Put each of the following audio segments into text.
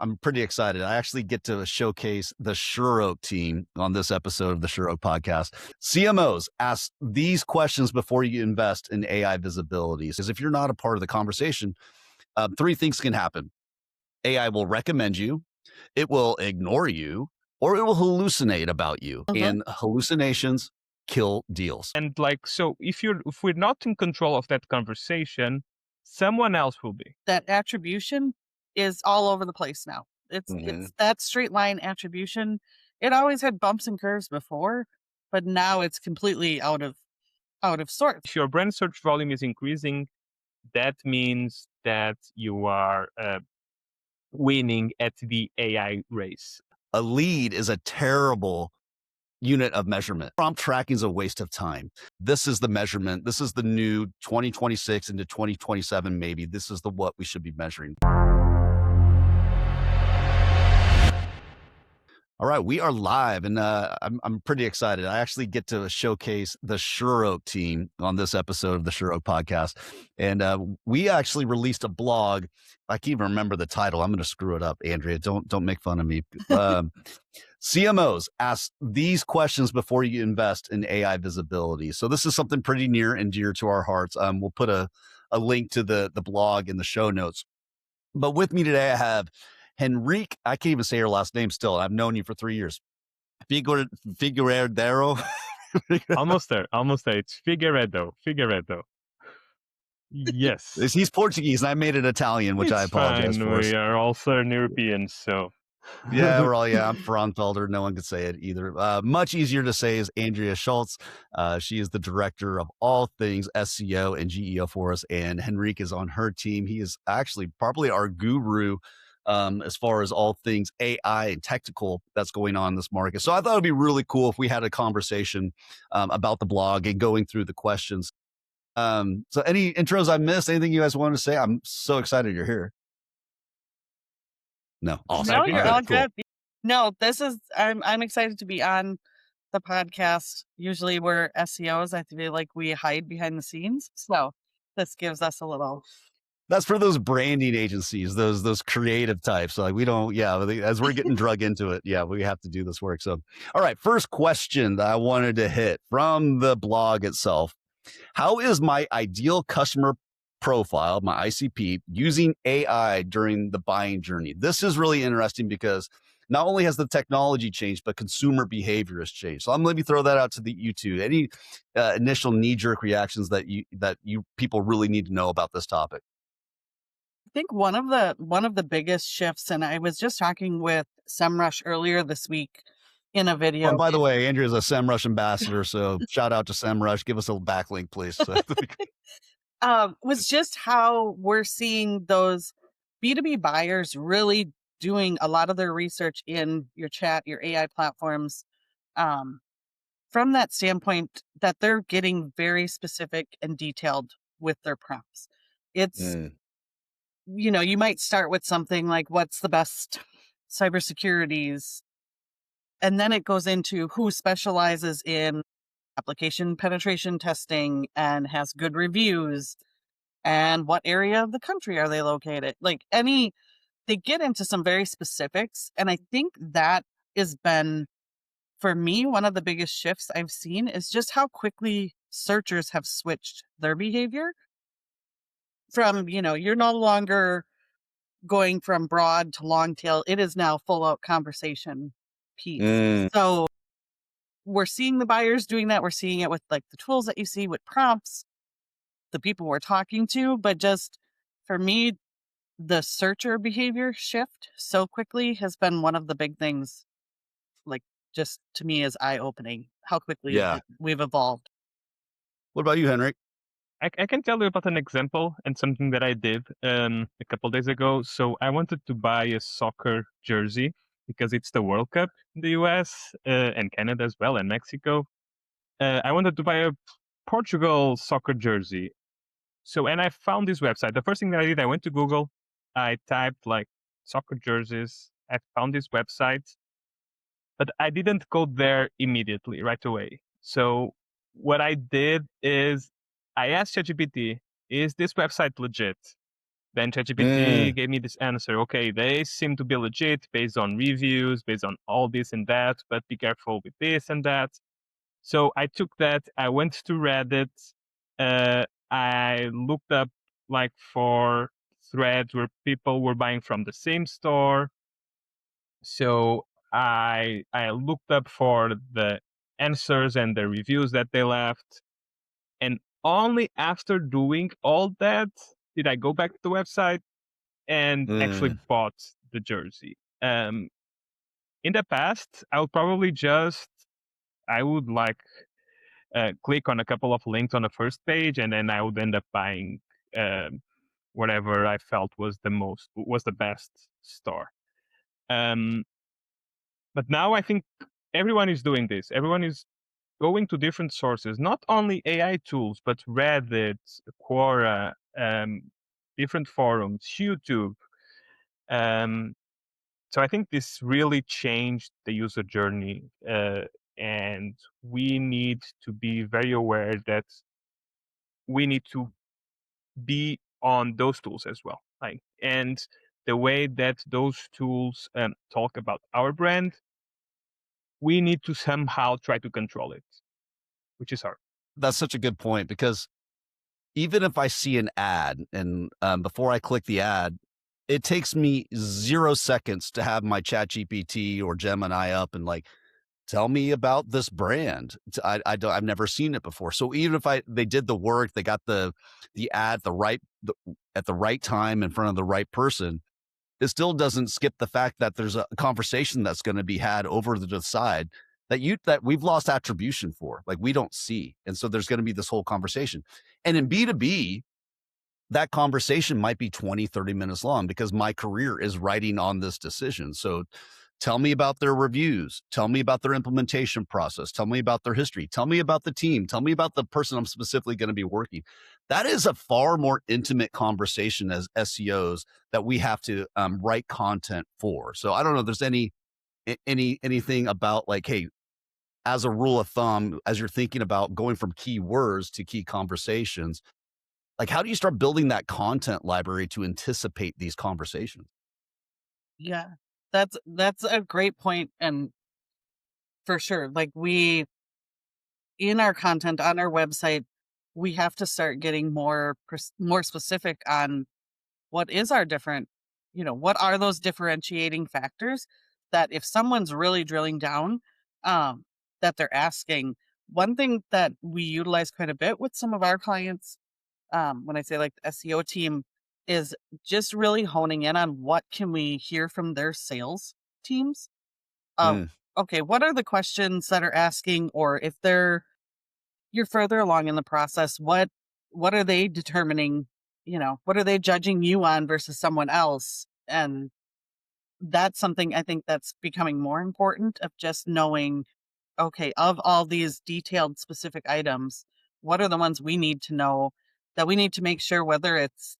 I'm pretty excited. I actually get to showcase the Sure Oak team on this episode of the Sure Oak podcast. CMOs ask these questions before you invest in AI visibility. Because if you're not a part of the conversation, three things can happen. AI will recommend you, it will ignore you, or it will hallucinate about you. And hallucinations kill deals. And so if we're not in control of that conversation, someone else will be. That attribution is all over the place now. It's that straight line attribution. It always had bumps and curves before, but now it's completely out of sorts. If your brand search volume is increasing, that means that you are winning at the AI race. A lead is a terrible unit of measurement. Prompt tracking is a waste of time. This is the measurement. This is the new 2026 into 2027, maybe. This is what we should be measuring. All right, we are live, and I'm pretty excited. I actually get to showcase the Sure Oak team on this episode of the Sure Oak podcast, and we actually released a blog. I can't even remember the title. I'm going to screw it up, Andrea. Don't make fun of me. CMOs ask these questions before you invest in AI visibility. So this is something pretty near and dear to our hearts. We'll put a link to the blog in the show notes. But with me today, I have Henrique. I can't even say your last name still. I've known you for 3 years. Figueredero. Almost there. It's Figueiredo. Yes. He's Portuguese, and I made it Italian, which I apologize for. We are all Southern Europeans, so. Yeah, I'm Fraunfelder. No one could say it either. Much easier to say is Andrea Schultz. She is the director of all things SEO and GEO for us, and Henrique is on her team. He is actually probably our guru as far as all things AI and technical that's going on in this market. So I thought it'd be really cool if we had a conversation about the blog and going through the questions. So any intros I missed, anything you guys want to say? I'm so excited you're here. No, awesome. No, you're all good. No, I'm excited to be on the podcast. Usually we're SEOs. I feel like we hide behind the scenes. So this gives us a little. That's for those branding agencies, those creative types. Like we don't, as we're getting drug into it, we have to do this work. So, all right, first question that I wanted to hit from the blog itself. How is my ideal customer profile, my ICP, using AI during the buying journey? This is really interesting because not only has the technology changed, but consumer behavior has changed. So I'm going to throw that out to you two. Any initial knee-jerk reactions that you people really need to know about this topic? I think one of the biggest shifts, and I was just talking with SEMrush earlier this week in a video. And by the way, Andrea is a SEMrush ambassador, so shout out to SEMrush. Give us a backlink, please. Was just how we're seeing those B2B buyers really doing a lot of their research in your chat, your AI platforms, from that standpoint that they're getting very specific and detailed with their prompts. It's, you might start with something like, what's the best cybersecurities? And then it goes into who specializes in application penetration testing and has good reviews, and what area of the country are they located? They get into some very specifics. And I think that has been, for me, one of the biggest shifts I've seen is just how quickly searchers have switched their behavior from, you're no longer going from broad to long tail. It is now full out conversation piece. So we're seeing the buyers doing that. We're seeing it with the tools that you see with prompts, the people we're talking to, but just for me, the searcher behavior shift so quickly has been one of the big things, just to me is eye-opening how quickly we've evolved. What about you, Henrik? I can tell you about an example and something that I did a couple days ago. So I wanted to buy a soccer jersey because it's the World Cup in the US and Canada as well, and Mexico. I wanted to buy a Portugal soccer jersey. And I found this website. The first thing that I did, I went to Google. I typed soccer jerseys. I found this website, but I didn't go there immediately, right away. So what I did is I asked ChatGPT, is this website legit? Then ChatGPT gave me this answer. Okay, they seem to be legit based on reviews, based on all this and that, but be careful with this and that. So I took that. I went to Reddit. I looked up like for threads where people were buying from the same store. So I looked up for the answers and the reviews that they left. And only after doing all that did I go back to the website and actually bought the jersey. In the past, I would like click on a couple of links on the first page, and then I would end up buying whatever I felt was the best store. But now I think everyone is doing this. Everyone is going to different sources, not only AI tools, but Reddit, Quora, different forums, YouTube. Um, so I think this really changed the user journey, and we need to be very aware that we need to be on those tools as well. Like, and the way that those tools talk about our brand, we need to somehow try to control it, which is hard. That's such a good point, because even if I see an ad and before I click the ad, it takes me 0 seconds to have my Chat GPT or Gemini up and like, tell me about this brand. I've never seen it before. So even if they did the work, they got the ad at the right time in front of the right person, it still doesn't skip the fact that there's a conversation that's going to be had over to the side that we've lost attribution for, like we don't see. And so there's going to be this whole conversation. And in B2B, that conversation might be 20, 30 minutes long because my career is writing on this decision. So tell me about their reviews. Tell me about their implementation process. Tell me about their history. Tell me about the team. Tell me about the person I'm specifically going to be working. That is a far more intimate conversation as SEOs that we have to write content for. So I don't know if there's anything about like, hey, as a rule of thumb, as you're thinking about going from keywords to key conversations, like how do you start building that content library to anticipate these conversations? Yeah, that's a great point, and for sure, like in our content on our website, we have to start getting more specific on what is our different, what are those differentiating factors that if someone's really drilling down, um, that they're asking. One thing that we utilize quite a bit with some of our clients, when I say like the SEO team, is just really honing in on what can we hear from their sales teams. Uh, Mm. okay, what are the questions that are asking, or if you're further along in the process, what are they determining? What are they judging you on versus someone else? And that's something I think that's becoming more important, of just knowing, okay, of all these detailed specific items, what are the ones we need to know, that we need to make sure, whether it's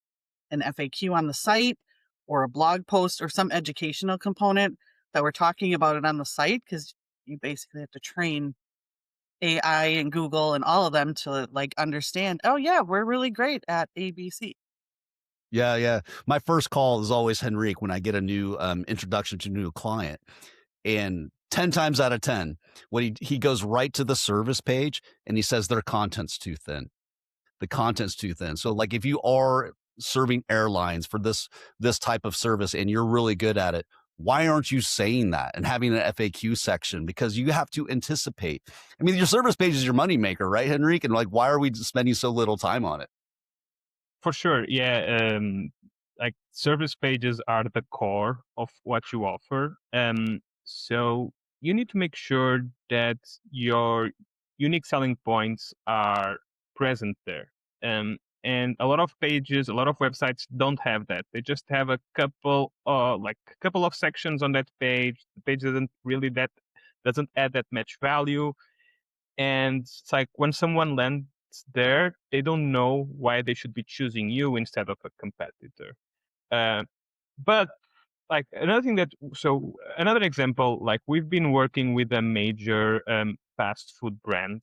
an FAQ on the site or a blog post or some educational component, that we're talking about it on the site, because you basically have to train AI and Google and all of them to like understand, oh yeah, we're really great at ABC. Yeah, yeah. My first call is always Henrique when I get a new introduction to a new client. And 10 times out of 10, when he goes right to the service page and he says their content's too thin. The content's too thin. So like if you are serving airlines for this type of service and you're really good at it, why aren't you saying that and having an FAQ section? Because you have to anticipate. I mean, your service page is your moneymaker, right, Henrique? And like, why are we spending so little time on it? For sure, yeah. Like service pages are the core of what you offer. So you need to make sure that your unique selling points are present there. And a lot of pages, a lot of websites don't have that. They just have a couple of sections on that page. The page doesn't add that much value. And it's like when someone lands there, they don't know why they should be choosing you instead of a competitor. Uh, but like another example, like we've been working with a major fast food brand,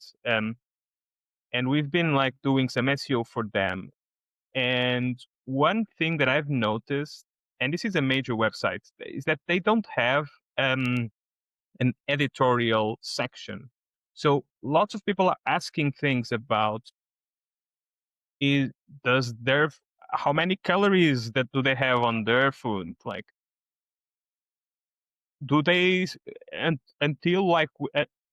and we've been like doing some SEO for them. And one thing that I've noticed, and this is a major website, is that they don't have an editorial section. So lots of people are asking things about is does their how many calories that do they have on their food? Like, do they and until like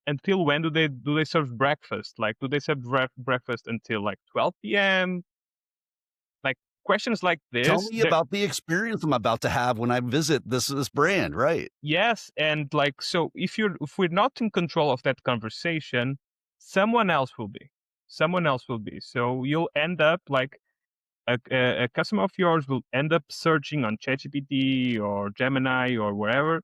until when do they serve breakfast? Like, do they serve breakfast until like 12 p.m.? Like questions like Tell this. me about the experience I'm about to have when I visit this brand, right? Yes, and like so, if we're not in control of that conversation, someone else will be. Someone else will be. So you'll end up like a customer of yours will end up searching on ChatGPT or Gemini or wherever,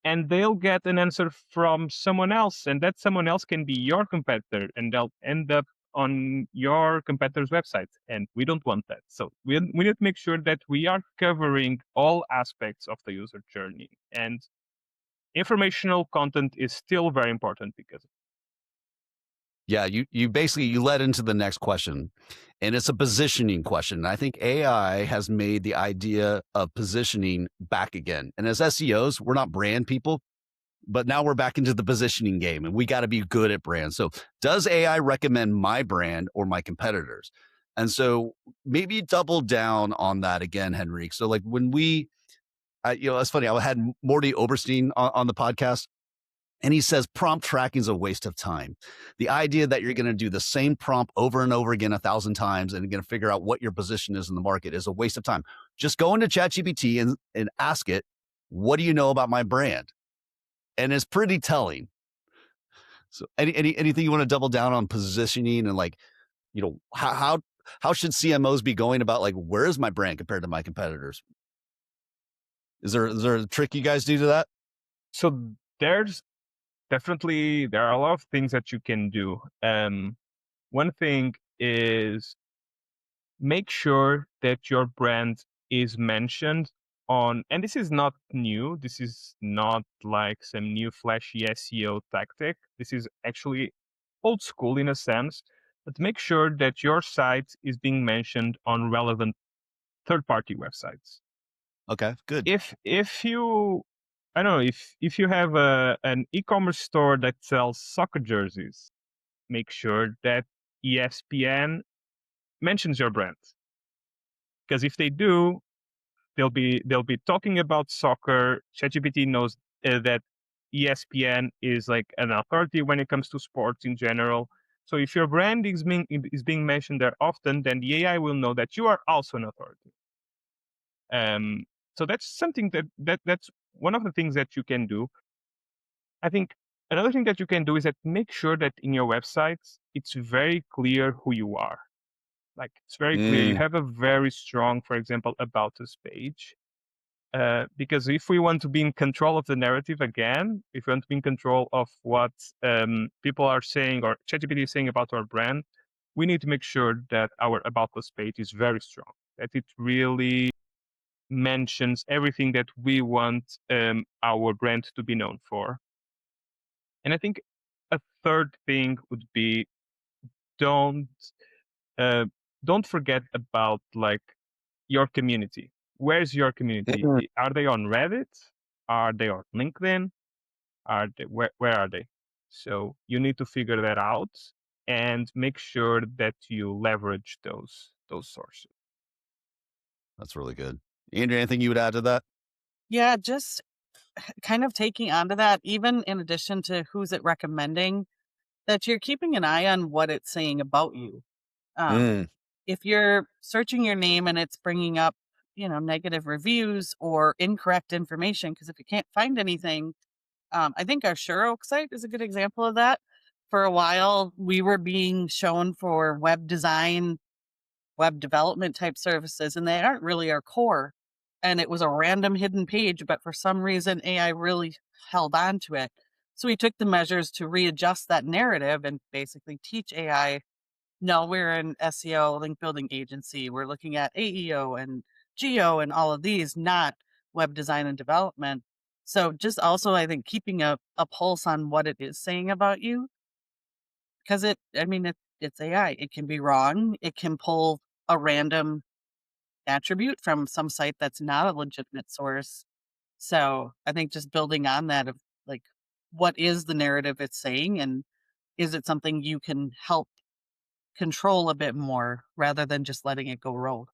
and they'll get an answer from someone else, and that someone else can be your competitor, and they'll end up on your competitor's website, and we don't want that. So we need to make sure that we are covering all aspects of the user journey, and informational content is still very important because Yeah, you basically you led into the next question, and it's a positioning question. I think AI has made the idea of positioning back again. And as SEOs, we're not brand people, but now we're back into the positioning game, and we got to be good at brands. So, does AI recommend my brand or my competitors? And so, maybe double down on that again, Henrique. So, like when it's funny. I had Morty Oberstein on the podcast, and he says prompt tracking is a waste of time. The idea that you're going to do the same prompt over and over again 1,000 times and going to figure out what your position is in the market is a waste of time. Just go into ChatGPT and ask it, what do you know about my brand? And it's pretty telling. So anything you want to double down on positioning and like, how should CMOs be going about like, where is my brand compared to my competitors? Is there a trick you guys do to that? so there's there are a lot of things that you can do. One thing is make sure that your brand is mentioned on, and this is not new. This is not like some new flashy SEO tactic. This is actually old school in a sense, but make sure that your site is being mentioned on relevant third-party websites. Okay, good. If you I don't know, if you have an e-commerce store that sells soccer jerseys, make sure that ESPN mentions your brand. Because if they do, they'll be talking about soccer. ChatGPT knows that ESPN is like an authority when it comes to sports in general. So if your brand is being mentioned there often, then the AI will know that you are also an authority. Um, so that's something that's one of the things that you can do. I think another thing that you can do is that make sure that in your websites it's very clear who you are. Like it's very clear. You Mm, have a very strong, for example, about us page. Because if we want to be in control of the narrative again, if we want to be in control of what people are saying or ChatGPT is saying about our brand, we need to make sure that our about us page is very strong. That it really mentions everything that we want our brand to be known for. And I think a third thing would be don't uh, don't forget about like your community. Where's your community? mm, Are they on Reddit? Are they on LinkedIn? Where are they? So you need to figure that out and make sure that you leverage those sources. that's really good. Andrew, anything you would add to that? Yeah, just kind of taking onto that, even in addition to who's it recommending, that you're keeping an eye on what it's saying about you. Um, Mm, if you're searching your name and it's bringing up, negative reviews or incorrect information, because if you can't find anything, I think our Sure Oak site is a good example of that. For a while, we were being shown for web design, web development type services, and they aren't really our core. And it was a random hidden page, but for some reason, AI really held on to it. So we took the measures to readjust that narrative and basically teach AI, no, we're an SEO link building agency. We're looking at AEO and geo and all of these, not web design and development. So just also, I think, keeping a pulse on what it is saying about you, because it's AI. It can be wrong. It can pull a random attribute from some site that's not a legitimate source. So I think just building on that of like, what is the narrative it's saying, and is it something you can help control a bit more rather than just letting it go rogue?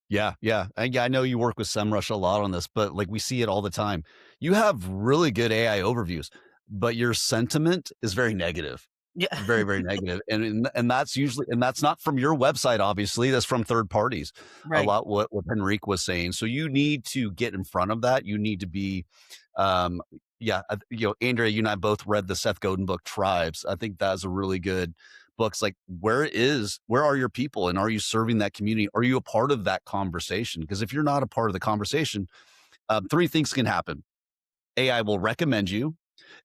Yeah, yeah. I know you work with SEMrush a lot on this, but like we see it all the time. You have really good AI overviews, but your sentiment is very negative. Yeah. Very, very negative. And that's usually, and that's not from your website, obviously. That's from third parties. A Right. lot what Henrique was saying. So you need to get in front of that. You need to be um yeah, Andrea, you and I both read the Seth Godin book Tribes. I think that's a really good book. It's like, where are your people, and are you serving that community? Are you a part of that conversation? Because if you're not a part of the conversation, three things can happen. AI will recommend you,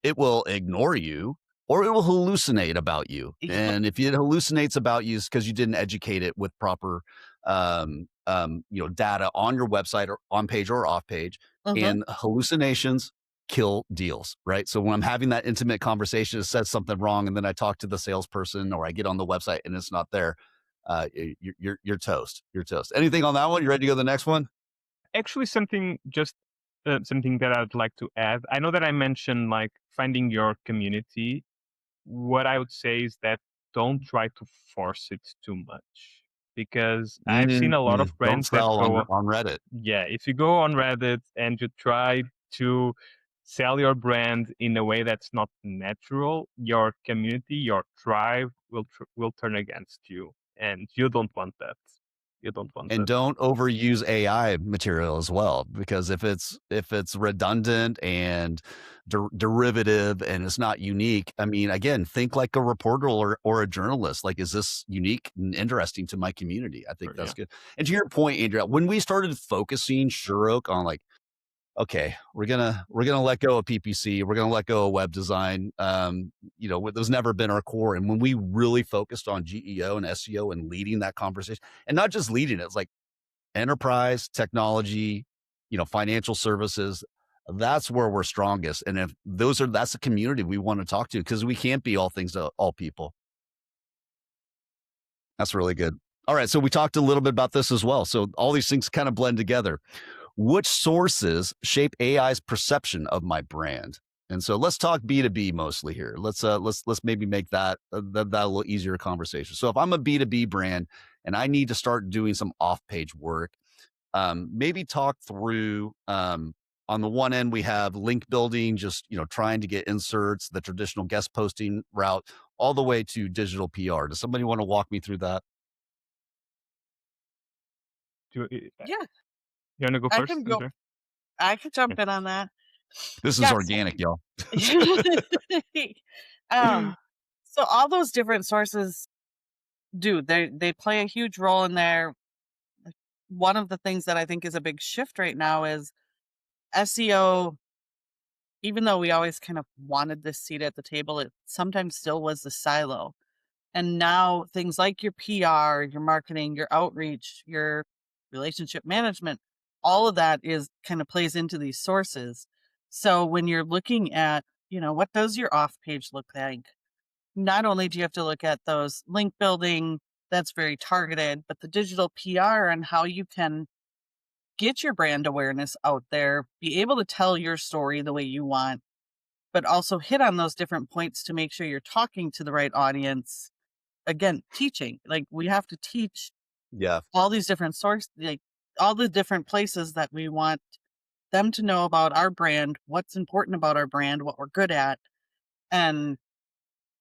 it will ignore you, or it will hallucinate about you. Yep. And if it hallucinates about you, it's because you didn't educate it with proper, data on your website or on page or off page. Mhm. And hallucinations kill deals, right? So when I'm having that intimate conversation, it says something wrong, and then I talk to the salesperson or I get on the website and it's not there. You're toast. You're toast. Anything on that one? You ready to go to the next one? Actually, something that I'd like to add. I know that I mentioned like finding your community. What I would say is that don't try to force it too much, because I've seen a lot of Don't brands that sell go, on Reddit. yeah, if you go on Reddit and you try to sell your brand in a way that's not natural, your community, your tribe will turn against you, and you don't want that. You don't want And that. don't overuse AI material as well, because if it's redundant and derivative and it's not unique, I mean, again, think like a reporter or a journalist. Like, is this unique and interesting to my community? I think Or, that's yeah. good. And to your point, Andrea, when we started focusing Shuroke on like, okay, we're gonna let go of PPC, we're gonna let go of web design. There's never been our core. And when we really focused on GEO and SEO and leading that conversation, and not just leading it, it's like enterprise, technology, financial services. That's where we're strongest. And if that's the community we want to talk to, because we can't be all things to all people. That's really good. All right. So we talked a little bit about this as well. So all these things kind of blend together. Which sources shape AI's perception of my brand? And so let's talk B2B mostly here. Let's maybe make that a little easier conversation. So if I'm a B2B brand and I need to start doing some off-page work, maybe talk through, on the one end we have link building, just trying to get inserts, the traditional guest posting route, all the way to digital PR. Does somebody want to walk me through that? Yeah, You want to go I first, can go. Andrea? I could jump in on that. This is Yes. organic, y'all. um, so all those different sources do they play a huge role in there. One of the things that I think is a big shift right now is SEO. Even though we always kind of wanted this seat at the table, it sometimes still was the silo. And now things like your PR, your marketing, your outreach, your relationship management, all of that is kind of plays into these sources. So when you're looking at, what does your off page look like? Not only do you have to look at those link building, that's very targeted, but the digital PR and how you can get your brand awareness out there, be able to tell your story the way you want, but also hit on those different points to make sure you're talking to the right audience. Again, teaching, like we have to teach Yeah. all these different sources, like all the different places that we want them to know about our brand, what's important about our brand, what we're good at. And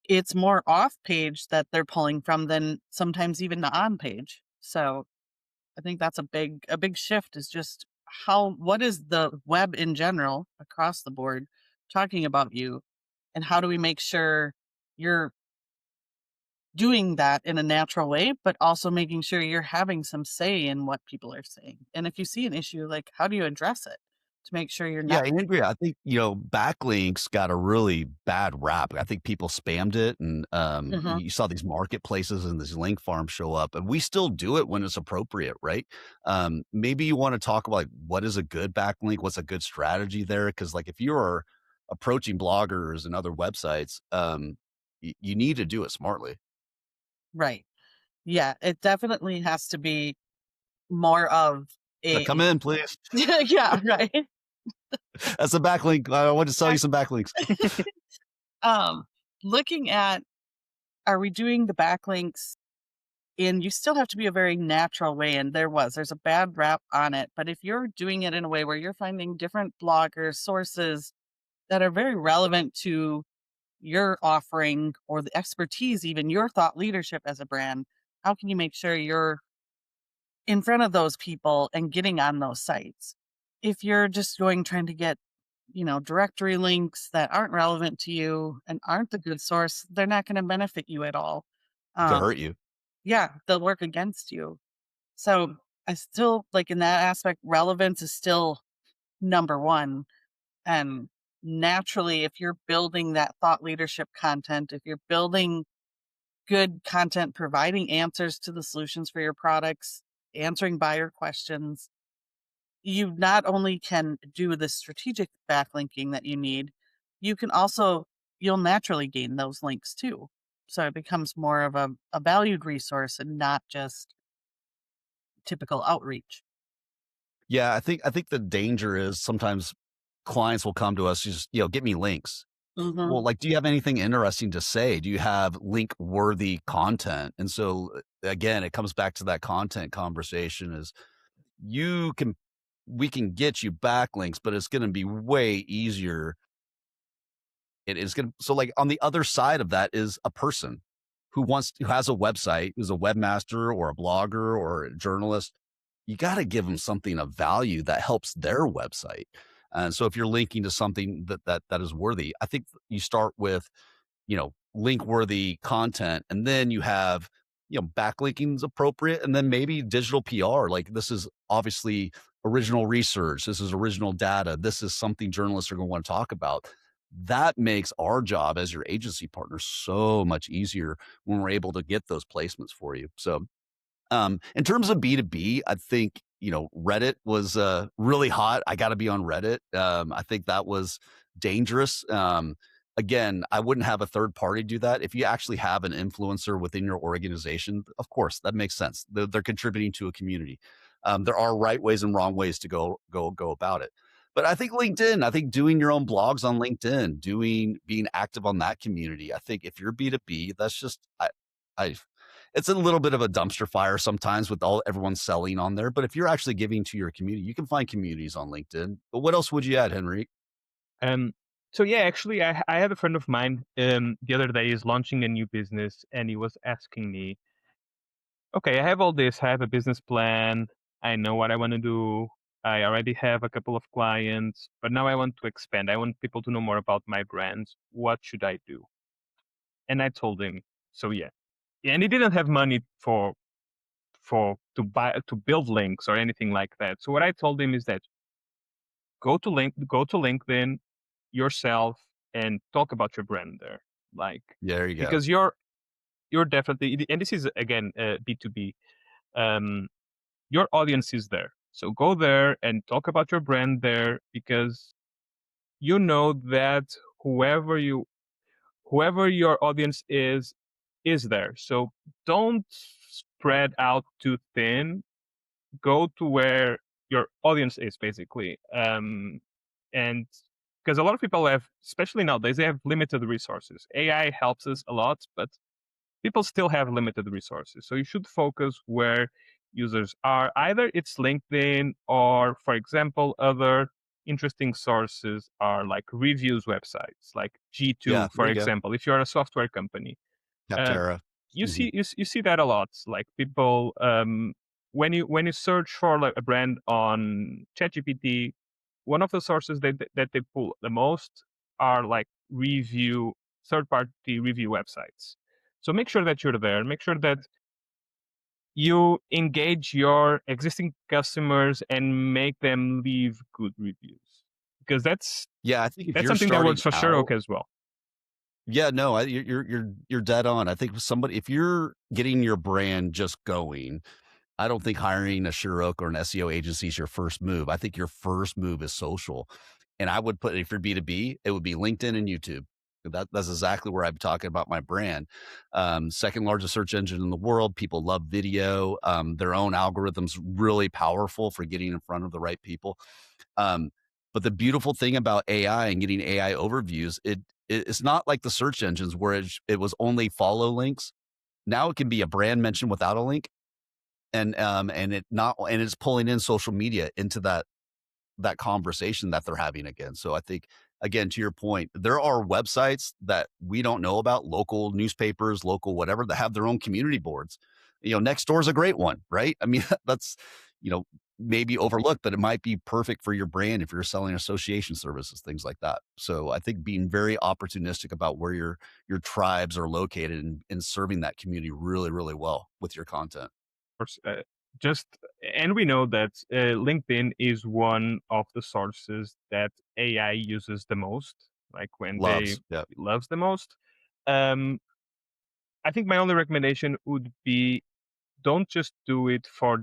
it's more off page that they're pulling from than sometimes even the on page. So I think that's a big shift is just what is the web in general across the board talking about you, and how do we make sure you're doing that in a natural way, but also making sure you're having some say in what people are saying. And if you see an issue, like how do you address it to make sure you're Yeah, not. Andrea, I think, backlinks got a really bad rap. I think people spammed it, and Mhm. you saw these marketplaces and these link farms show up, and we still do it when it's appropriate, right? Maybe you want to talk about like what is a good backlink, what's a good strategy there? Because like if you're approaching bloggers and other websites, you need to do it smartly. Right. Yeah, it definitely has to be. more of Come a in, please. yeah, right. That's a backlink. I want to sell you some backlinks. Um, looking at, are we doing the backlinks, and you still have to be a very natural way, and there's a bad rap on it, but if you're doing it in a way where you're finding different bloggers, sources that are very relevant to your offering or the expertise, even your thought leadership as a brand, how can you make sure you're in front of those people and getting on those sites? If you're just trying to get, directory links that aren't relevant to you and aren't the good source, they're not going to benefit you at all. Could Um, hurt you. yeah, they'll work against you. So I still like, in that aspect, relevance is still number one. And naturally, if you're building that thought leadership content, if you're building good content, providing answers to the solutions for your products, answering buyer questions, you not only can do the strategic backlinking that you need, you can also, you'll naturally gain those links too. So it becomes more of a valued resource and not just typical outreach. Yeah, I think the danger is sometimes clients will come to us, just, get me links. Hmm. Well, like, do you have anything interesting to say? Do you have link worthy content? And so again, it comes back to that content conversation is you can we can get you backlinks, but it's going to be way easier. It is going to, so like on the other side of that is a person who has a website, who's a webmaster or a blogger or a journalist. You got to give them something of value that helps their website. And so if you're linking to something that is worthy, I think you start with, link worthy content. And then you have, backlinking is appropriate. And then maybe digital PR. Like, this is obviously original research. This is original data. This is something journalists are going to want to talk about. That makes our job as your agency partner so much easier when we're able to get those placements for you. So in terms of B2B, I think, Reddit was really hot. I got to be on Reddit. I think that was dangerous. Again, I wouldn't have a third party do that. If you actually have an influencer within your organization, of course, that makes sense. They're contributing to a community. There are right ways and wrong ways to go about it. But I think LinkedIn, I think doing your own blogs on LinkedIn, being active on that community. I think if you're B2B, that's just I it's a little bit of a dumpster fire sometimes with everyone selling on there. But if you're actually giving to your community, you can find communities on LinkedIn. But what else would you add, Henry? Um, so yeah, actually, I had a friend of mine the other day is launching a new business, and he was asking me, okay, I have all this, I have a business plan, I know what I want to do, I already have a couple of clients, but now I want to expand. I want people to know more about my brands. What should I do? And I told him, so yeah, and he didn't have money to build links or anything like that. So what I told him is that go to LinkedIn yourself and talk about your brand there, like, There you go. because you're definitely, and this is again B2B, um your audience is there, so go there and talk about your brand there, because you know that whoever you whoever your audience is there. So don't spread out too thin, go to where your audience is, basically. And because a lot of people have, especially nowadays, they have limited resources. AI helps us a lot, but people still have limited resources. So you should focus where users are. Either it's LinkedIn, or, for example, other interesting sources are like reviews websites, like Yeah, G2, there for you go. example. If you're a software company, uh, Capterra. you Mhm. see you see that a lot. Like, people, when you search for like a brand on ChatGPT, one of the sources that they pull the most are like review third party review websites. So make sure that you're there. Make sure that you engage your existing customers and make them leave good reviews, because Yeah, I think if that's you're something that starting works for out, Sherlock as well. yeah, no, you're dead on. I think if you're getting your brand just going, I don't think hiring a Shirok or an SEO agency is your first move. I think your first move is social. And I would put, if you're B2B, it would be LinkedIn and YouTube. That's exactly where I'm talking about my brand. Second largest search engine in the world. People love video. Their own algorithms really powerful for getting in front of the right people. Um, but the beautiful thing about AI and getting AI overviews, it's not like the search engines where it was only follow links. Now it can be a brand mention without a link, and it's pulling in social media into that conversation that they're having again. So I think, again, to your point, there are websites that we don't know about, local newspapers, local whatever, that have their own community boards. Nextdoor is a great one, right? I mean, that's, you know, maybe overlooked, but it might be perfect for your brand if you're selling association services, things like that. So I think being very opportunistic about where your tribes are located and serving that community really, really well with your content. Course, just and we know that LinkedIn is one of the sources that AI uses the most, like when they Loves. Yeah. loves the most. Um, I think my only recommendation would be don't just do it for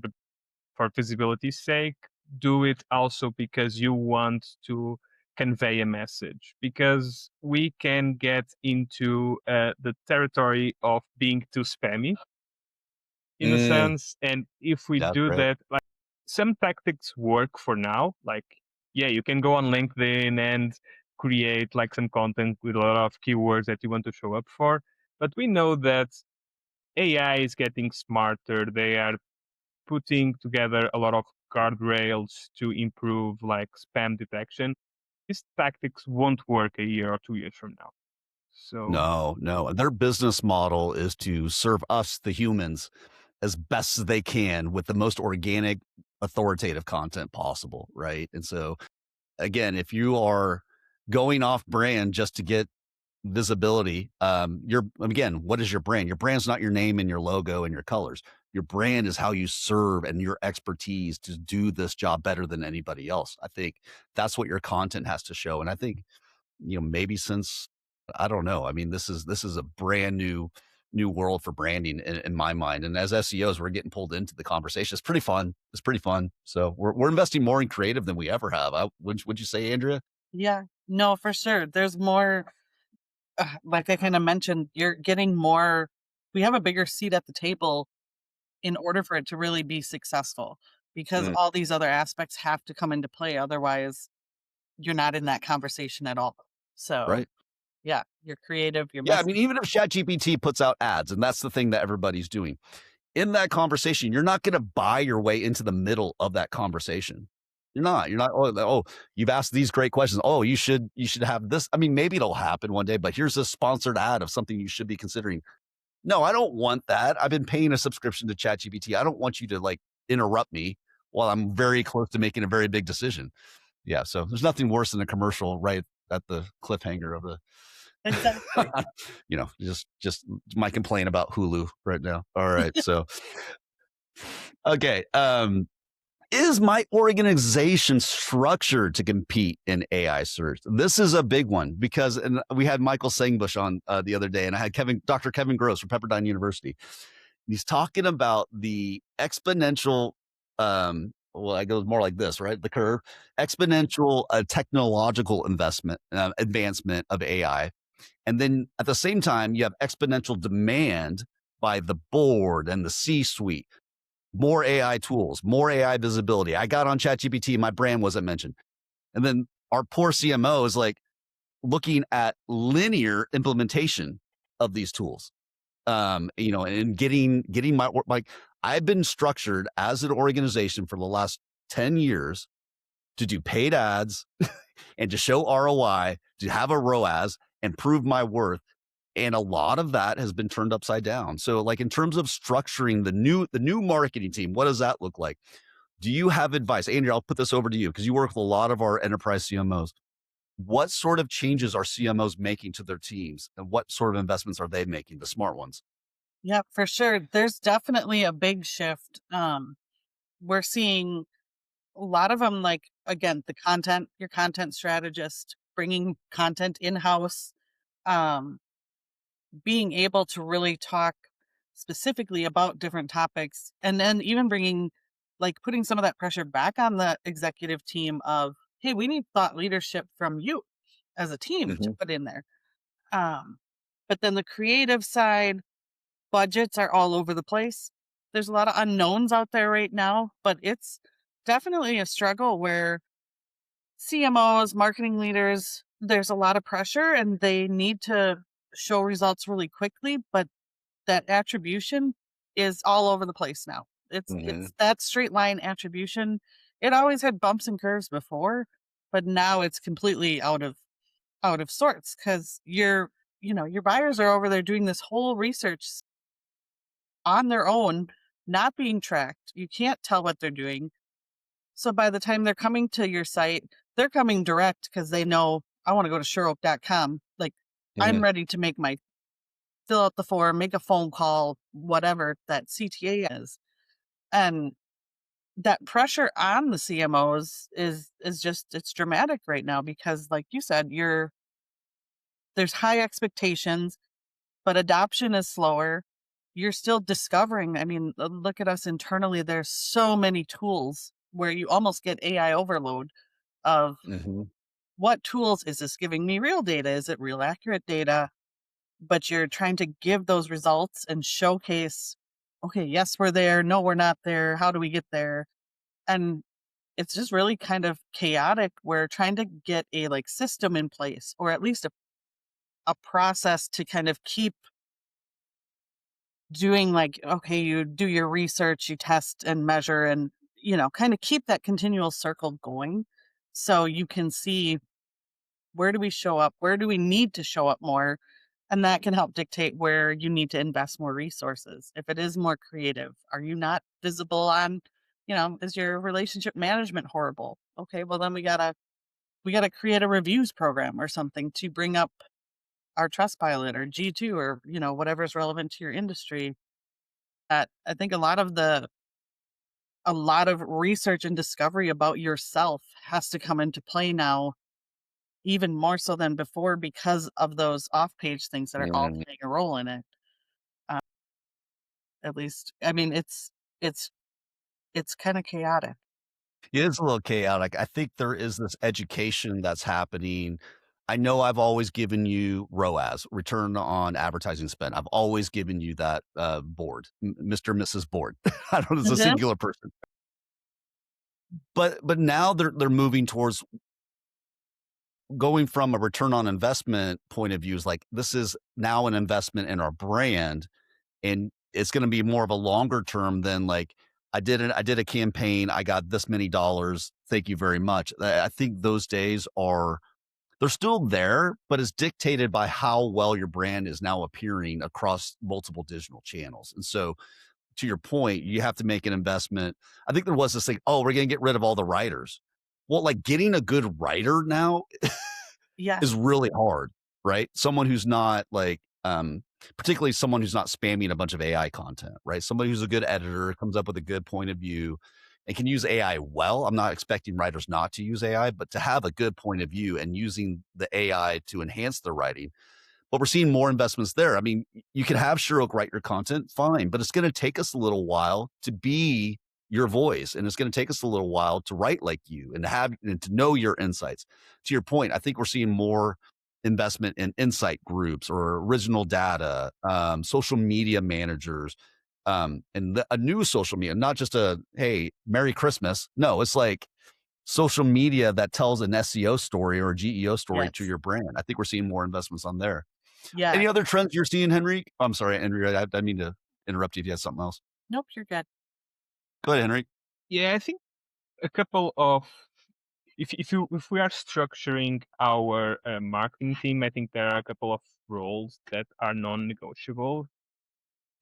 visibility's sake. Do it also because you want to convey a message. Because we can get into the territory of being too spammy in a Mm, sense. And if we that's do right. that, like some tactics work for now. Like, yeah, you can go on LinkedIn and create like some content with a lot of keywords that you want to show up for. But we know that AI is getting smarter. They are putting together a lot of guardrails to improve like spam detection. These tactics won't work a year or 2 years from now. So, No, no. Their business model is to serve us, the humans, as best as they can with the most organic, authoritative content possible, right? And so, again, if you are going off brand just to get visibility, again, what is your brand? Your brand's not your name and your logo and your colors. Your brand is how you serve and your expertise to do this job better than anybody else. I think that's what your content has to show. And I think, maybe since, I don't know. I mean, this is a brand new world for branding in my mind. And as SEOs, we're getting pulled into the conversation. It's pretty fun. It's pretty fun. So we're investing more in creative than we ever have. Would you say, Andrea? Yeah, no, for sure. There's more, like I kind of mentioned, you're getting more, we have a bigger seat at the table in order for it to really be successful because Mm, all these other aspects have to come into play. Otherwise, you're not in that conversation at all. So, right. yeah, you're creative, your Yeah. I mean, message. even if ChatGPT puts out ads, and that's the thing that everybody's doing in that conversation, you're not going to buy your way into the middle of that conversation. You're not. You're not. Oh, you've asked these great questions. Oh, you should have this. I mean, maybe it'll happen one day, but here's a sponsored ad of something you should be considering. No, I don't want that. I've been paying a subscription to ChatGPT. I don't want you to like interrupt me while I'm very close to making a very big decision. Yeah. So there's nothing worse than a commercial right at the cliffhanger of the Exactly. just my complaint about Hulu right now. All right. So, okay. Is my organization structured to compete in AI search? This is a big one because, and we had Michael Sangbush on the other day, and I had Dr. Kevin Gross from Pepperdine University. He's talking about the exponential, well, it goes more like this, right? The curve, exponential technological advancement of AI. And then at the same time, you have exponential demand by the board and the C suite, more AI tools, more AI visibility. I got on ChatGPT, my brand wasn't mentioned. And then our poor CMO is like looking at linear implementation of these tools. And getting my work. Like, I've been structured as an organization for the last 10 years to do paid ads and to show ROI, to have a ROAS and prove my worth. And a lot of that has been turned upside down. So, like, in terms of structuring the new marketing team, what does that look like? Do you have advice? Andrea, I'll put this over to you because you work with a lot of our enterprise CMOs. What sort of changes are CMOs making to their teams, and what sort of investments are they making, the smart ones? Yeah, for sure. There's definitely a big shift. We're seeing a lot of them, like, again, your content strategist, bringing content in house, um, being able to really talk specifically about different topics, and then even putting some of that pressure back on the executive team of, hey, we need thought leadership from you as a team to Mhm. put in there. But then the creative side, budgets are all over the place. There's a lot of unknowns out there right now, but it's definitely a struggle where CMOs, marketing leaders, there's a lot of pressure and they need to show results really quickly, but that attribution is all over the place now. Hmm. It's that straight line attribution. It always had bumps and curves before, but now it's completely out of sorts because your buyers are over there doing this whole research on their own, not being tracked. You can't tell what they're doing. So by the time they're coming to your site, they're coming direct because they know I want to go to sureoak.com. Like I'm Hmm. ready to make my fill out the form, make a phone call, whatever that CTA is. And that pressure on the CMOs is just it's dramatic right now because like you said, there's high expectations, but adoption is slower. You're still discovering. I mean, look at us internally. There's so many tools where you almost get AI overload of Hmm. what tools is this giving me real data? Is it real accurate data? But you're trying to give those results and showcase, okay, yes, we're there. No, we're not there. How do we get there? And it's just really kind of chaotic. We're trying to get a like system in place or at least a process to kind of keep doing like, okay, you do your research, you test and measure and, kind of keep that continual circle going so you can see where do we show up? Where do we need to show up more? And that can help dictate where you need to invest more resources. If it is more creative, are you not visible on, is your relationship management horrible? Okay, well then we gotta create a reviews program or something to bring up our Trustpilot or G2 or, whatever is relevant to your industry. That I think a lot of research and discovery about yourself has to come into play now even more so than before because of those off-page things that are all Yeah. playing a role in it. Uh, at least, I mean, it's it's kind of chaotic. It is a little chaotic. I think there is this education that's happening. I know I've always given you ROAS, return on advertising spend. I've always given you that board, Mr. and Mrs. Board. I don't know, it's a Mhm. singular person. But now they're moving towards going from a return on investment point of view is like this is now an investment in our brand and it's going to be more of a longer term than like I did a campaign, I got this many dollars, thank you very much. I think those days are they're still there, but it's dictated by how well your brand is now appearing across multiple digital channels. And so to your point, you have to make an investment. I think there was this thing, oh, we're going to get rid of all the writers. Well, like getting a good writer now is Yes. really hard, right? Someone who's not like, particularly someone who's not spamming a bunch of AI content, right? Somebody who's a good editor, comes up with a good point of view and can use AI well. I'm not expecting writers not to use AI, but to have a good point of view and using the AI to enhance their writing, but we're seeing more investments there. I mean, you can have Sherlock write your content, fine, but it's going to take us a little while to be your voice, and it's going to take us a little while to write like you and to have and to know your insights. To your point, I think we're seeing more investment in insight groups or original data, social media managers, and a new social media, not just a hey, Merry Christmas. No, it's like social media that tells an SEO story or a GEO story to Yes. your brand. I think we're seeing more investments on there. Yes. Any other trends you're seeing, Henrique? I'm sorry, Andrea. I mean to interrupt you if you had something else. Nope, you're good. Go ahead, Henrique. Yeah, I think a couple of if we are structuring our marketing team, I think there are a couple of roles that are non-negotiable.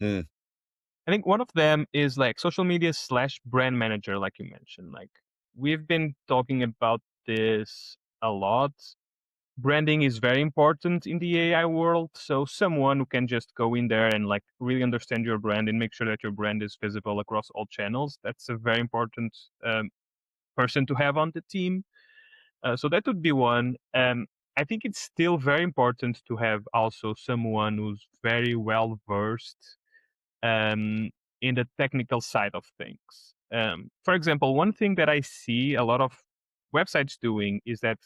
Mm, I think one of them is like social media slash brand manager, like you mentioned. Like we've been talking about this a lot. Branding is very important in the AI world. So someone who can just go in there and like really understand your brand and make sure that your brand is visible across all channels. That's a very important person to have on the team. So that would be one. I think it's still very important to have also someone who's very well versed um, in the technical side of things. For example, one thing that I see a lot of websites doing is that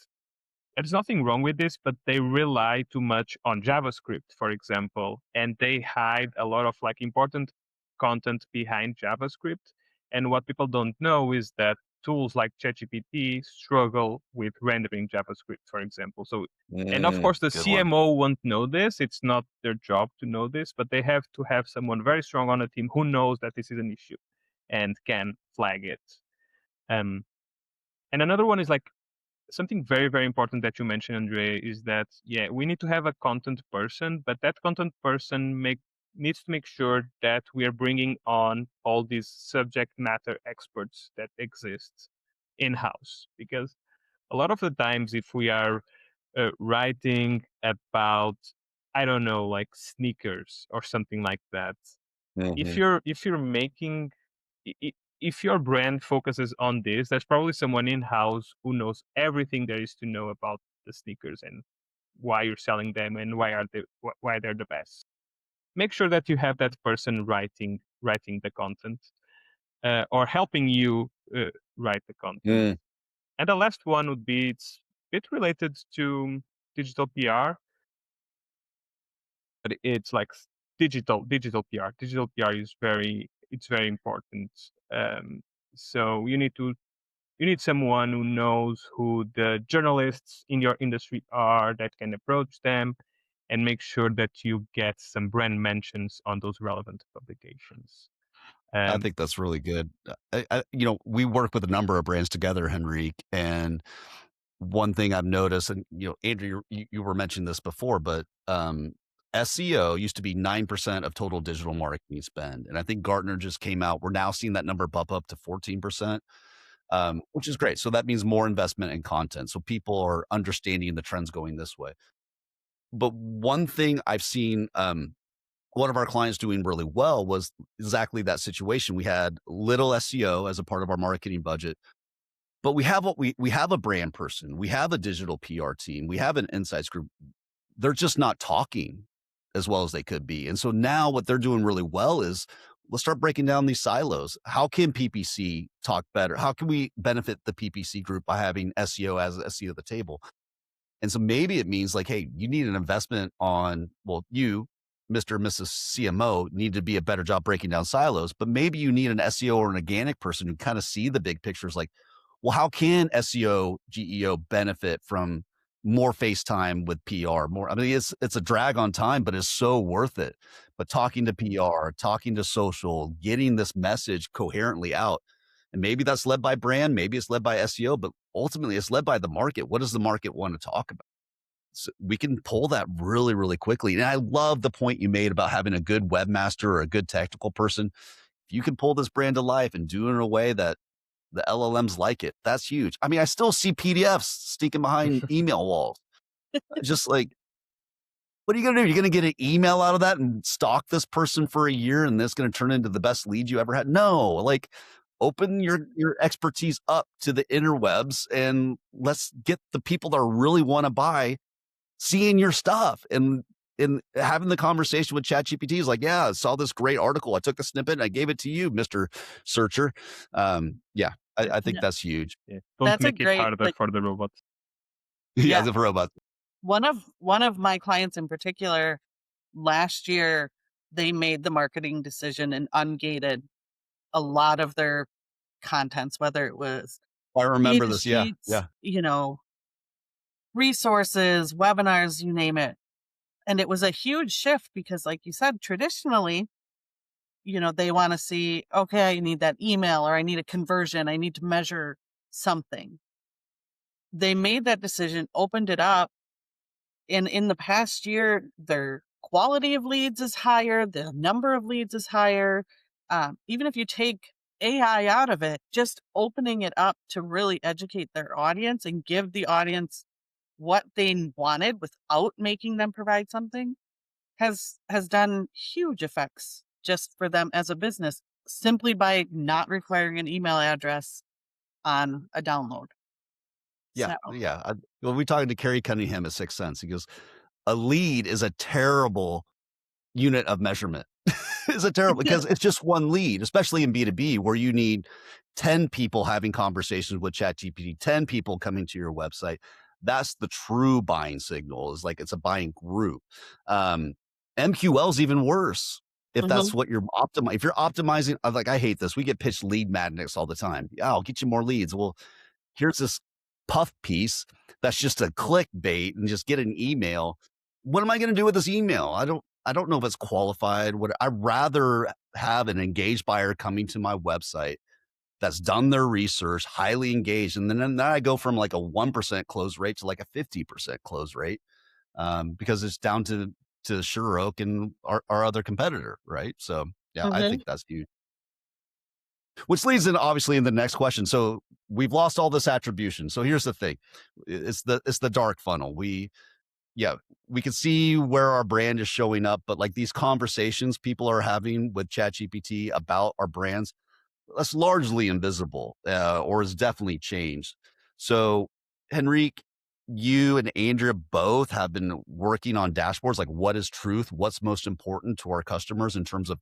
there's nothing wrong with this, but they rely too much on JavaScript, for example, and they hide a lot of like important content behind JavaScript. And what people don't know is that tools like ChatGPT struggle with rendering JavaScript, for example. So, and of course, the Good one. CMO won't know this. It's not their job to know this, but they have to have someone very strong on the team who knows that this is an issue and can flag it. And another one is like something very, very important that you mentioned, Andrea, is that, yeah, we need to have a content person, but that content person needs to make sure that we are bringing on all these subject matter experts that exist in-house. Because a lot of the times, if we are writing about, I don't know, like sneakers or something like that, if you're making if your brand focuses on this, there's probably someone in-house who knows everything there is to know about the sneakers and why you're selling them and why they're the best. Make sure that you have that person writing the content or helping you write the content. And the last one would be, it's a bit related to digital PR, but it's like digital PR. Digital PR is very important. So you need someone who knows who the journalists in your industry are that can approach them and make sure that you get some brand mentions on those relevant publications. I think that's really good. We work with a number of brands together, Henrique, and one thing I've noticed, and Andrew, you were mentioning this before, but SEO used to be 9% of total digital marketing spend, and I think Gartner just came out. We're now seeing that number bump up to 14%, which is great. So that means more investment in content. So people are understanding the trends going this way. But one thing I've seen one of our clients doing really well was exactly that situation. We had little SEO as a part of our marketing budget, but we have we have a brand person, we have a digital PR team, we have an insights group. They're just not talking as well as they could be. And so now what they're doing really well is let's start breaking down these silos. How can PPC talk better? How can we benefit the PPC group by having SEO as a seat at the table? And so maybe it means like, hey, you need an investment on, well, you, Mr. and Mrs. CMO, need to be a better job breaking down silos, but maybe you need an SEO or an organic person who kind of see the big pictures like, well, how can SEO, GEO benefit from more face time with PR? More, I mean, it's a drag on time, but it's so worth it. But talking to PR, talking to social, getting this message coherently out, and maybe that's led by brand, maybe it's led by SEO, but ultimately it's led by the market. What does the market want to talk about? So we can pull that really, really quickly. And I love the point you made about having a good webmaster or a good technical person. If you can pull this brand to life and do it in a way that the LLMs like it, that's huge. I mean, I still see PDFs sneaking behind email walls. Just like, what are you going to do? You're going to get an email out of that and stalk this person for a year and this going to turn into the best lead you ever had? No, like open your expertise up to the interwebs and let's get the people that really want to buy seeing your stuff and having the conversation with ChatGPT is like, yeah, I saw this great article. I took a snippet and I gave it to you, Mr. Searcher. I think that's huge. Yeah. Don't That's a make it great, harder like, for the robots. Yeah, Yeah. as a robot. one of my clients in particular, last year, they made the marketing decision and ungated a lot of their contents, whether it was I remember data this. Yeah. sheets, resources, webinars, you name it. And it was a huge shift because, like you said, traditionally, they want to see, okay, I need that email or I need a conversion. I need to measure something. They made that decision, opened it up. And in the past year, their quality of leads is higher. The number of leads is higher. Even if you take AI out of it, just opening it up to really educate their audience and give the audience what they wanted without making them provide something has done huge effects just for them as a business, simply by not requiring an email address on a download. Yeah. So, Yeah. Well, we talking to Kerry Cunningham at 6 Cents. He goes, a lead is a terrible unit of measurement. It's a terrible because it's just one lead, especially in B2B where you need 10 people having conversations with ChatGPT, 10 people coming to your website. That's the true buying signal, is like it's a buying group. Um, MQL is even worse. If Hmm. that's what you're if you're optimizing, like I hate this. We get pitched lead magnets all the time. Yeah, I'll get you more leads. Well, here's this puff piece that's just a clickbait and just get an email. What am I going to do with this email? I don't know if it's qualified. What I'd rather have an engaged buyer coming to my website that's done their research, highly engaged, and then I go from like a 1% close rate to like a 50% close rate, because it's down to Sure Oak and our other competitor, right? So yeah, I Hmm. think that's huge. Which leads in obviously in the next question. So we've lost all this attribution. So here's the thing. It's the dark funnel. Yeah, we can see where our brand is showing up, but like these conversations people are having with ChatGPT about our brands, that's largely invisible, or has definitely changed. So, Henrique, you and Andrea both have been working on dashboards. Like, what is truth? What's most important to our customers in terms of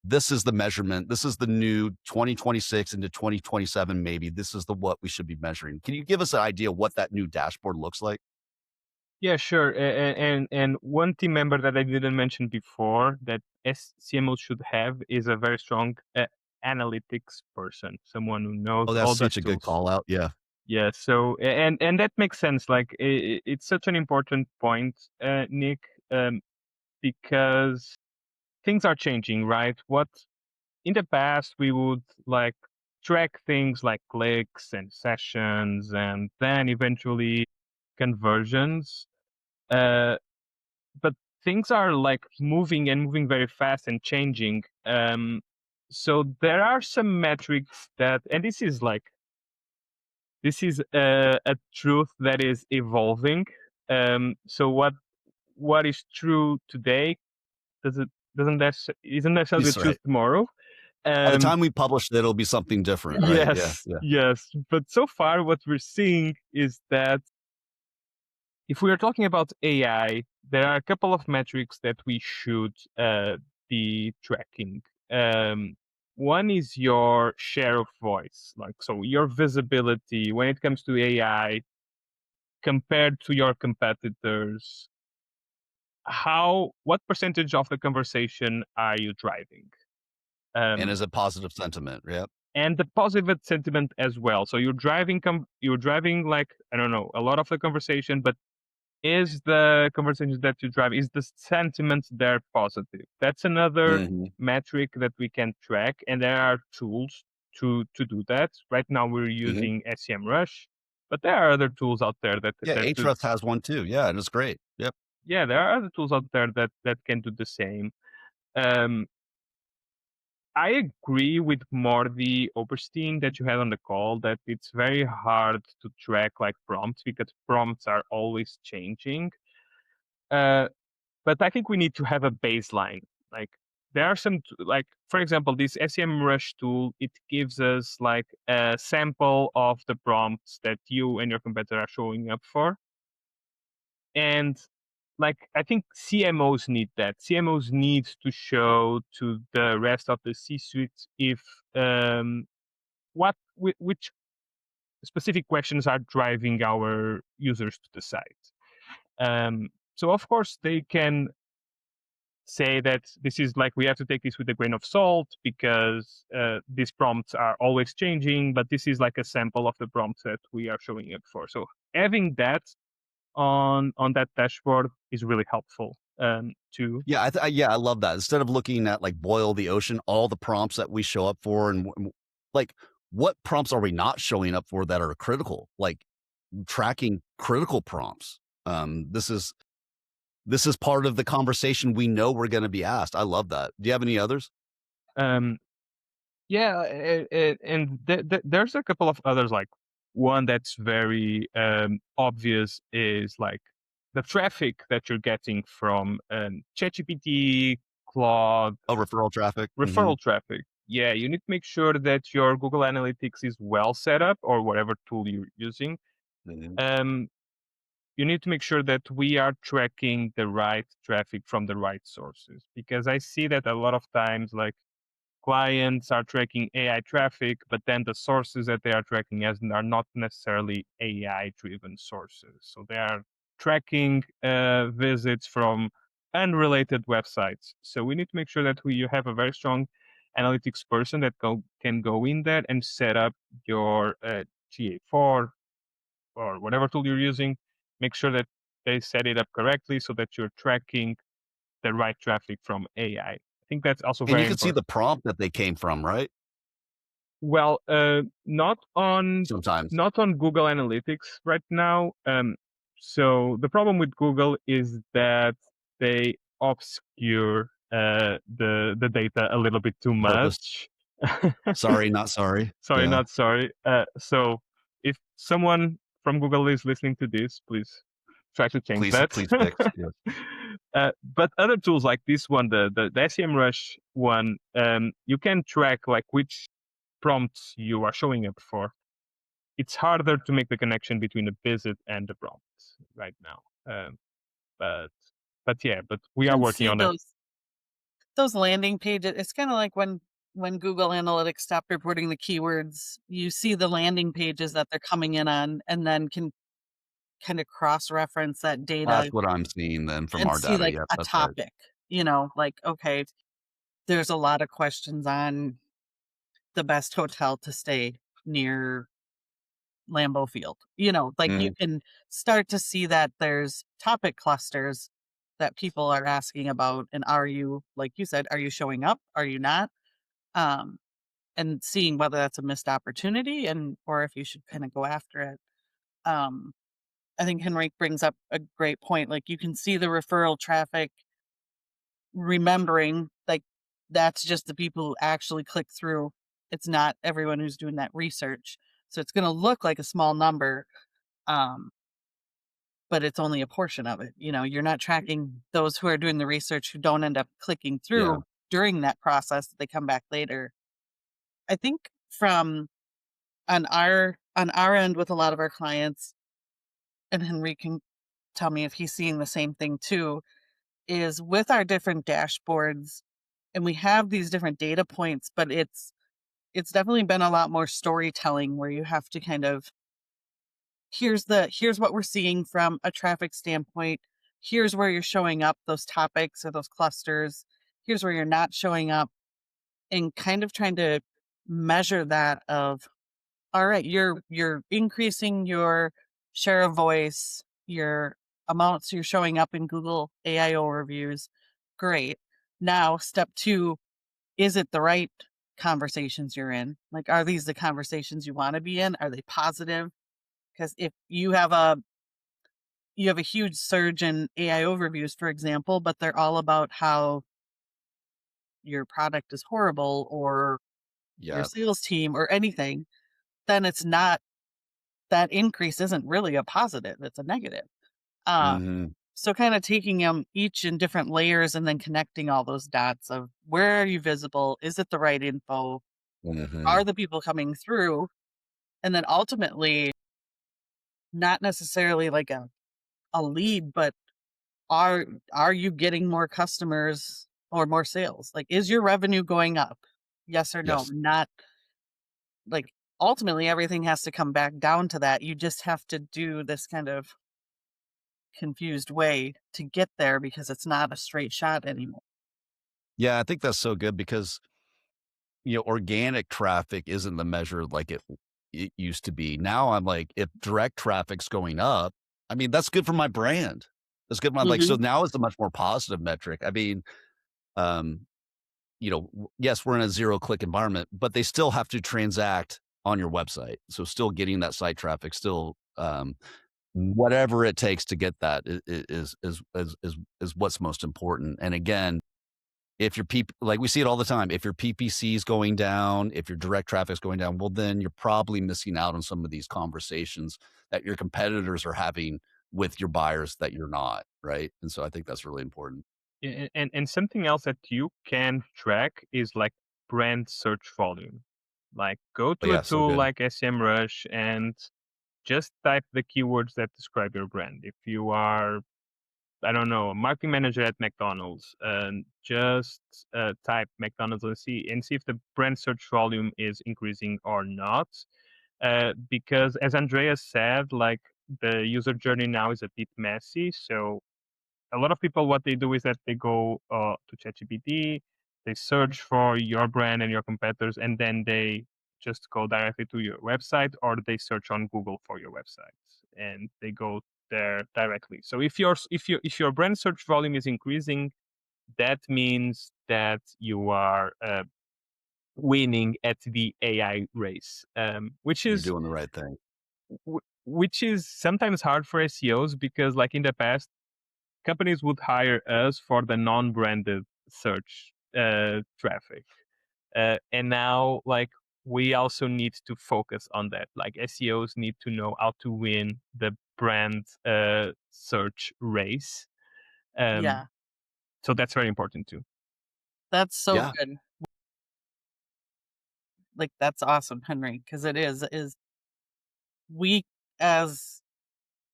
this is the measurement. This is the new 2026 into 2027. Maybe this is the what we should be measuring. Can you give us an idea what that new dashboard looks like? Yeah, sure. And one team member that I didn't mention before that CMOs should have is a very strong analytics person, someone who knows Oh, that's all these such a good tools. call out. Yeah. Yeah. So and that makes sense. Like it's such an important point, Nick, um, because things are changing, right? What in the past we would like track things like clicks and sessions, and then eventually conversions. Uh, but things are like moving and moving very fast and changing. So there are some metrics that, and this is a truth that is evolving. So what is true today does it doesn't isn't necessarily the He's truth right. tomorrow. By the Um, time we publish it, it'll be something different, right? Yeah. yes, Yeah. yes. But so far, what we're seeing is that if we are talking about AI, there are a couple of metrics that we should be tracking. Um, one is your share of voice, like so your visibility when it comes to AI compared to your competitors. What percentage of the conversation are you driving? And Um, is it positive sentiment? Yep. and the positive sentiment as well. So you're driving like I don't know a lot of the conversation, but is the conversation that you drive is the sentiment there positive? That's another Mhm. metric that we can track, and there are tools to do that. Right now we're Mhm. using SEMrush, but there are other tools out there Yeah, that do. Ahrefs has one too. Yeah, and it's great. Yep. Yeah, there are other tools out there that can do the same. Um, I agree with Mordy Oberstein that you had on the call that it's very hard to track like prompts because prompts are always changing. Uh, but I think we need to have a baseline. Like there are like for example, this SEMrush tool, it gives us like a sample of the prompts that you and your competitor are showing up for. And like I think CMOs need that. CMOs need to show to the rest of the C-suite if um, which specific questions are driving our users to the site. So of course they can say that this is like we have to take this with a grain of salt because these prompts are always changing, but this is like a sample of the prompts that we are showing up for. So having that on that dashboard is really helpful too. Yeah, I love that. Instead of looking at like boil the ocean, all the prompts that we show up for, and like what prompts are we not showing up for that are critical? Like tracking critical prompts. This is part of the conversation we know we're going to be asked. I love that. Do you have any others? Um, yeah, and there's a couple of others. Like one that's very obvious is like the traffic that you're getting from ChatGPT, Claude, Oh, referral traffic. referral traffic. Yeah, you need to make sure that your Google Analytics is well set up or whatever tool you're using. Hmm. Um, you need to make sure that we are tracking the right traffic from the right sources because I see that a lot of times, like clients are tracking AI traffic, but then the sources that they are tracking as are not necessarily AI-driven sources. So they are tracking visits from unrelated websites. So we need to make sure that you have a very strong analytics person that can go in there and set up your GA4 or whatever tool you're using. Make sure that they set it up correctly so that you're tracking the right traffic from AI. I think that's also And you very can see important. the prompt that they came from, right? Well, not on Sometimes. Google Analytics right now. So the problem with Google is that they obscure the data a little bit too Purpose. much. Sorry, not sorry. Sorry, Yeah. not sorry. So if someone from Google is listening to this, please try to change Please that. fix. Yes. But other tools like this one, the SEMrush one, you can track like which prompts you are showing up for. It's harder to make the connection between the visit and the prompts right now. But we You are can working see on it. those landing pages. It's kind of like when Google Analytics stopped reporting the keywords, you see the landing pages that they're coming in on, and then can kind of cross-reference that data That's what I'm seeing then from and our see data. like Yep, a that's right. topic, like, okay, there's a lot of questions on the best hotel to stay near Lambeau Field. Like you Mhm. can start to see that there's topic clusters that people are asking about. And are you, like you said, are you showing up? Are you not? Um, and seeing whether that's a missed opportunity or if you should kind of go after it. Um, I think Henrique brings up a great point. Like you can see the referral traffic, remembering like that's just the people who actually click through. It's not everyone who's doing that research. So it's going to look like a small number, um, but it's only a portion of it. You're not tracking those who are doing the research who don't end up clicking Yeah. through during that process. They come back later. I think from on our end with a lot of our clients, and Henry can tell me if he's seeing the same thing too, is with our different dashboards, and we have these different data points, but it's definitely been a lot more storytelling where you have to kind of here's what we're seeing from a traffic standpoint. Here's where you're showing up, those topics or those clusters. Here's where you're not showing up, and kind of trying to measure that of, all right, you're increasing your share of voice, your amounts you're showing up in Google AI overviews. Great. Now, step 2, is it the right conversations you're in? Like, are these the conversations you want to be in? Are they positive? Because if you have a huge surge in AI overviews, for example, but they're all about how your product is horrible or your Yeah. sales team or anything, then it's not, that increase isn't really a positive, it's a negative. Mhm. So kind of taking them each in different layers and then connecting all those dots of where are you visible? Is it the right info? Are Mhm. the people coming through? And then ultimately, not necessarily like a lead, but are are you getting more customers or more sales? Like, is your revenue going up? Yes or no? Yes. Not like, ultimately everything has to come back down to that. You just have to do this kind of confused way to get there because it's not a straight shot anymore. Yeah, I think that's so good because, organic traffic isn't the measure like it used to be. Now I'm like, if direct traffic's going up, I mean, that's good for my brand. That's good for my like, so Mhm. now it's a much more positive metric. I mean, um, yes, we're in a zero click environment, but they still have to transact on your website. So still getting that site traffic, still, whatever it takes to get that is what's most important. And again, if your like we see it all the time, if your PPC is going down, if your direct traffic is going down, well, then you're probably missing out on some of these conversations that your competitors are having with your buyers that you're not, right? And so I think that's really important. And something else that you can track is like brand search volume. Like go But to a yeah, so tool good. like SEMrush and just type the keywords that describe your brand. If you are I don't know, marketing manager at McDonald's, and just type McDonald's and see if the brand search volume is increasing or not. Because as Andrea said, like the user journey now is a bit messy. So a lot of people, what they do is that they go to ChatGPT, they search for your brand and your competitors, and then they just go directly to your website, or they search on Google for your website, and they go there directly. So if your brand search volume is increasing, that means that you are winning at the AI race, You're doing the right thing. which is sometimes hard for SEOs, because like in the past, companies would hire us for the non-branded search traffic, and now like we also need to focus on that. Like SEOs need to know how to win the brand search race. Yeah, So that's very important too. that's so Yeah. good. Like that's awesome, Henry, because it is we as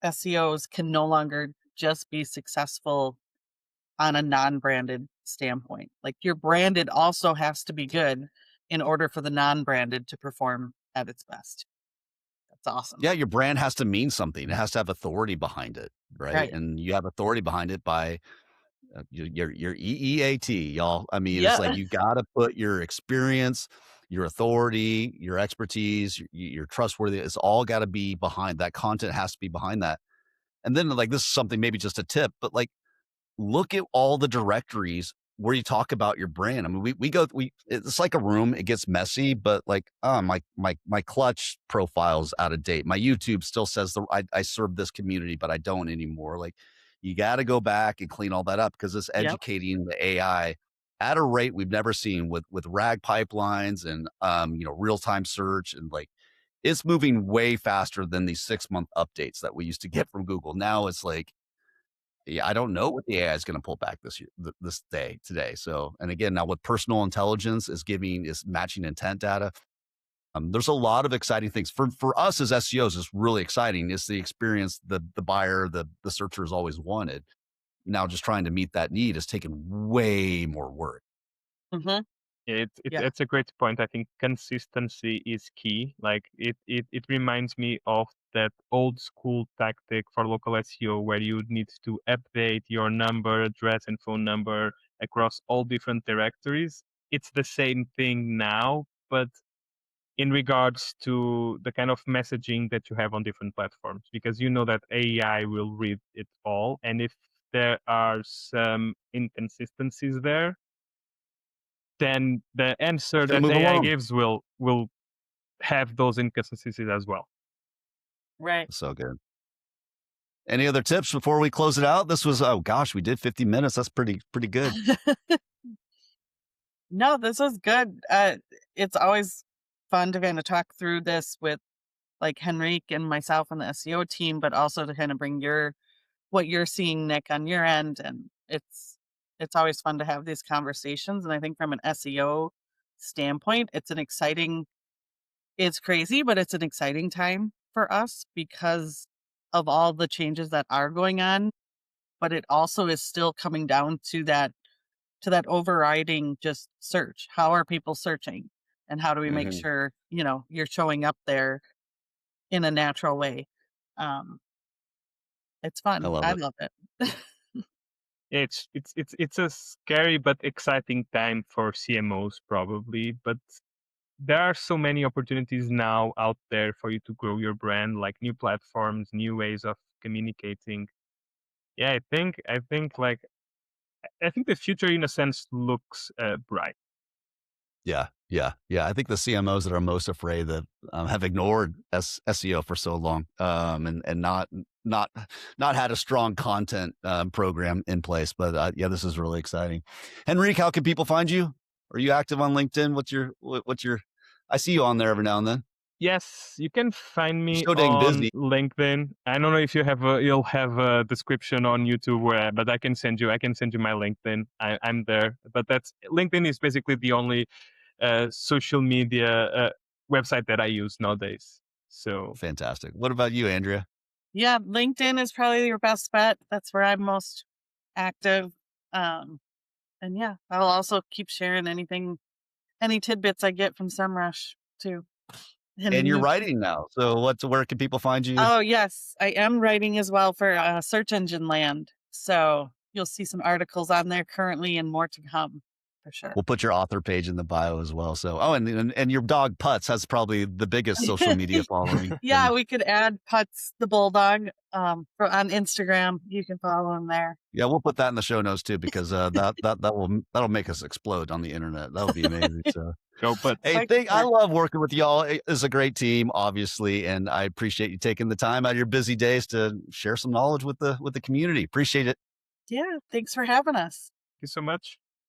SEOs can no longer just be successful on a non-branded standpoint. Like your branded also has to be good in order for the non-branded to perform at its best. That's awesome. Yeah, your brand has to mean something. It has to have authority behind it, right? Right. And you have authority behind it by your EEAT, y'all. I mean, it's like Yeah. you got to put your experience, your authority, your expertise, your trustworthy. It's all got to be behind that. Content has to be behind that. And then, like, this is something maybe just a tip, but like, look at all the directories where you talk about your brand. I mean, it's like a room, it gets messy, but like, my clutch profile's out of date. My YouTube still says I serve this community, but I don't anymore. Like, you got to go back and clean all that up, because it's Yep. educating the AI at a rate we've never seen with RAG pipelines and real-time search, and like it's moving way faster than these 6-month updates that we used to get from Google. Now it's like, yeah, I don't know what the AI is going to pull back this year, this day today. So, and again, now what personal intelligence is matching intent data. There's a lot of exciting things for us as SEOs. It's really exciting. It's the experience the buyer, the searcher has always wanted. Now, just trying to meet that need is taking way more work. Mm-hmm. Yeah. It's a great point. I think consistency is key. Like it reminds me of that old school tactic for local SEO, where you need to update your number, address, and phone number across all different directories. It's the same thing now, but in regards to the kind of messaging that you have on different platforms, because you know that AI will read it all, and if there are some inconsistencies there, then the answer It's going to that move AI along. gives will have those inconsistencies as well. Right. So good. Any other tips before we close it out? This was, oh gosh, we did 50 minutes. That's pretty good. No, this was good. It's always fun to kind of talk through this with like Henrique and myself and the SEO team, but also to kind of bring what you're seeing, Nick, on your end. And it's always fun to have these conversations. And I think from an SEO standpoint, it's crazy, but it's an exciting time for us because of all the changes that are going on. But it also is still coming down to that overriding just search. How are people searching? And how do we make Mhm. sure, you're showing up there in a natural way? Um, it's I fun. love I it. love it. It's a scary but exciting time for CMOs probably, but there are so many opportunities now out there for you to grow your brand, like new platforms, new ways of communicating. Yeah, I think the future in a sense looks bright. Yeah. I think the CMOs that are most afraid that have ignored SEO for so long, and not not had a strong content program in place. But yeah, this is really exciting. Henrique, how can people find you? Are you active on LinkedIn? What's your? I see you on there every now and then. Yes, you can find You're me so dang on busy. LinkedIn. I don't know if you'll have a description on YouTube, but I can send you my LinkedIn. I'm there, but that's LinkedIn is basically the only social media website that I use nowadays. So Fantastic. What about you, Andrea? Yeah, LinkedIn is probably your best bet. That's where I'm most active. And yeah, I'll also keep sharing any tidbits I get from SEMrush too. And you're New- writing now. So where can people find you? Oh yes, I am writing as well for Search Engine Land. So you'll see some articles on there currently and more to come for sure. We'll put your author page in the bio as well. So, and your dog Putz has probably the biggest social media following. Yeah, we could add Putz the bulldog on Instagram. You can follow him there. Yeah, we'll put that in the show notes too, because that'll make us explode on the internet. That'll be amazing. So, Go Putz. hey, I love working with y'all. It's a great team, obviously, and I appreciate you taking the time out of your busy days to share some knowledge with the community. Appreciate it. Yeah, thanks for having us. Thank you so much.